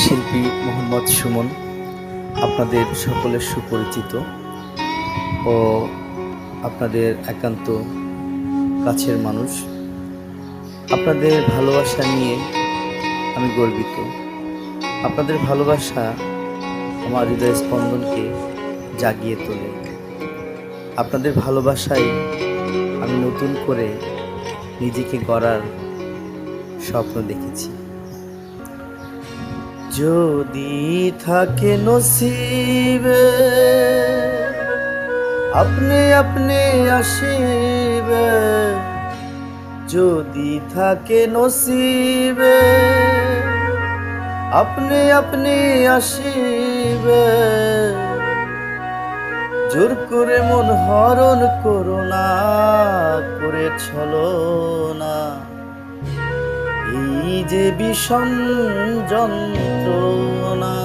শিল্পী মোহাম্মদ সুমন আপনাদের সকলের সুপরিচিত ও আপনাদের একান্ত কাছের মানুষ। আপনাদের ভালোবাসা নিয়ে আমি গর্বিত। আপনাদের ভালোবাসা আমার হৃদয় স্পন্দনকে জাগিয়ে তোলে। আপনাদের ভালোবাসায় আমি নতুন করে নিজেকে গড়ার স্বপ্ন দেখেছি। যদি থাকে নসিবে আপনি আপনি আসিবে, যদি থাকে নসিবে আপনি আপনি আসিবে, জোর করে মন হরণ করো না, করে ছলনা, এই যে বিষম যন্ত্রণা।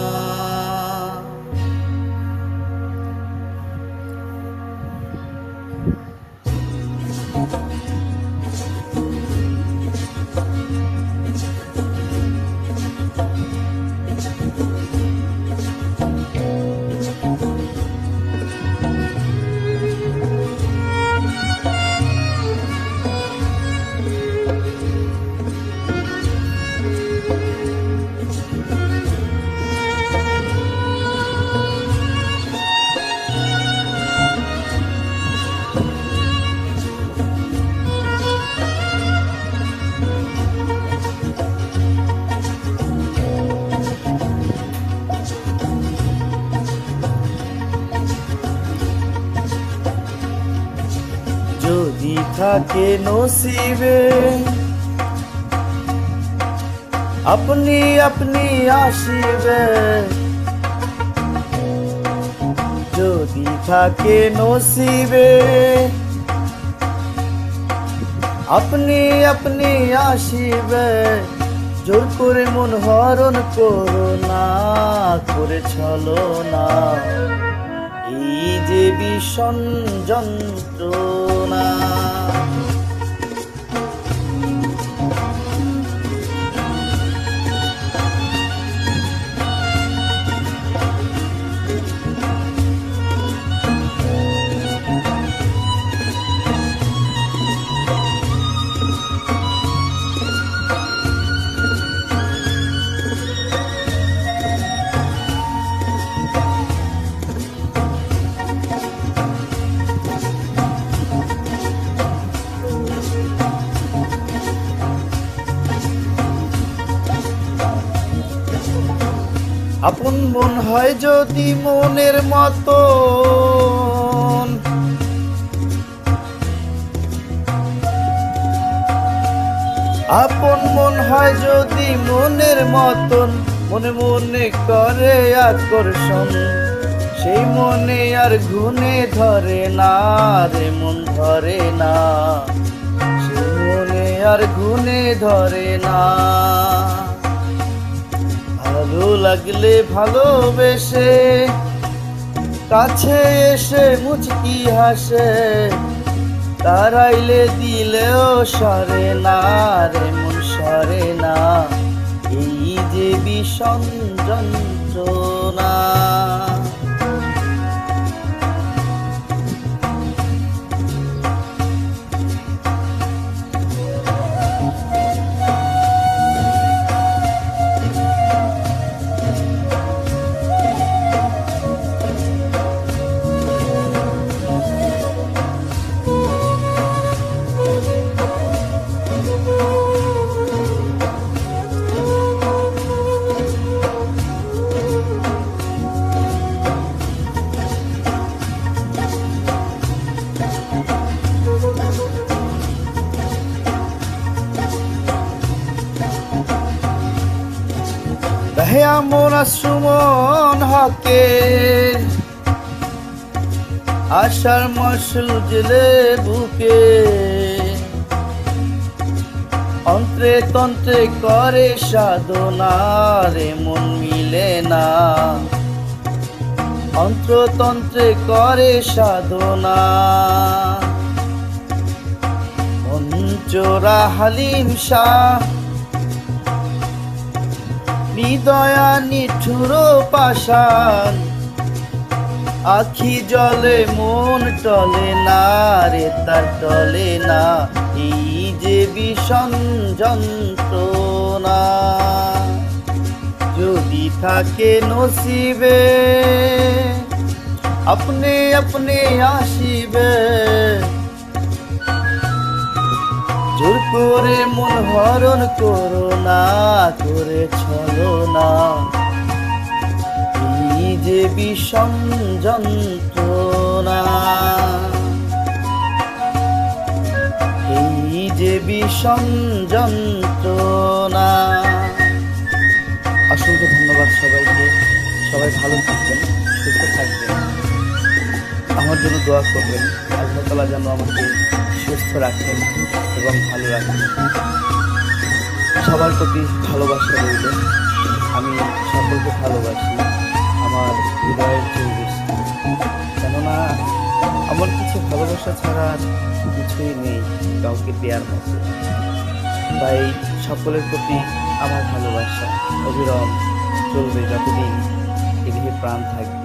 যদি থাকে নসিবে আপনি আপনি আসিবে, যদি থাকে নসিবে আপনি আপনি আসিবে, জোর করে মন হরণ করো না, করে ছলনা, এই যে বিষম যন্ত্রণা। আপন মন হয় যদি মনের মতো, আপন মন হয় যদি মনের মতন, মনে মনে করে আকর্ষণ, সেই মনে আর গুণে ধরে না রে মন ধরে না, সেই মনে আর গুণে ধরে না। ভালো লাগলে ভালোবেসে কাছে এসে মুচকি হাসে, তারাইলে দিলেও সরে না রে মন সরে না, এই যে বিষম যন্ত্রণা। হে আমরা সুমন হকের আশার মশাল জেলে বুকে, অন্ত্রে তন্ত্রে করে সাধনা রে মন মিলে না, অন্ত্রতন্ত্রে করে সাধনা, মঞ্চরা হালিম শাহ দয়া নিঠুর পাষাণ, আখি জলে মন টলে না রে, তার টলে না এই যে বিষণ যন্ত্রণা। যদি থাকে নসিবে আপনি আপনি আসিবে, জোর করে মন হরণ করো না, করে ছলো না এই যে বিষম যন্ত্রণা, এই যে বিষম যন্ত্রণা। অসংখ্য ধন্যবাদ সবাইকে, সবাই ভালো থাকবেন, সুস্থ থাকবেন, আমার জন্য দোয়া করবেন। আল্লাহ তাআলা যেন আমাকে সুস্থ রাখেন এবং ভালো রাখেন। সবার প্রতি ভালোবাসা রইল। আমি সকলকে ভালোবাসি আমার হৃদয়ের চেয়ে বেশি, কেননা আমার কিছু ভালোবাসা ছাড়া আর কিছুই নেই কাউকে দেওয়ার মতো। তাই সকলের প্রতি আমার ভালোবাসা অবিরাম চলবে যতদিন এদিকে প্রাণ থাকবে।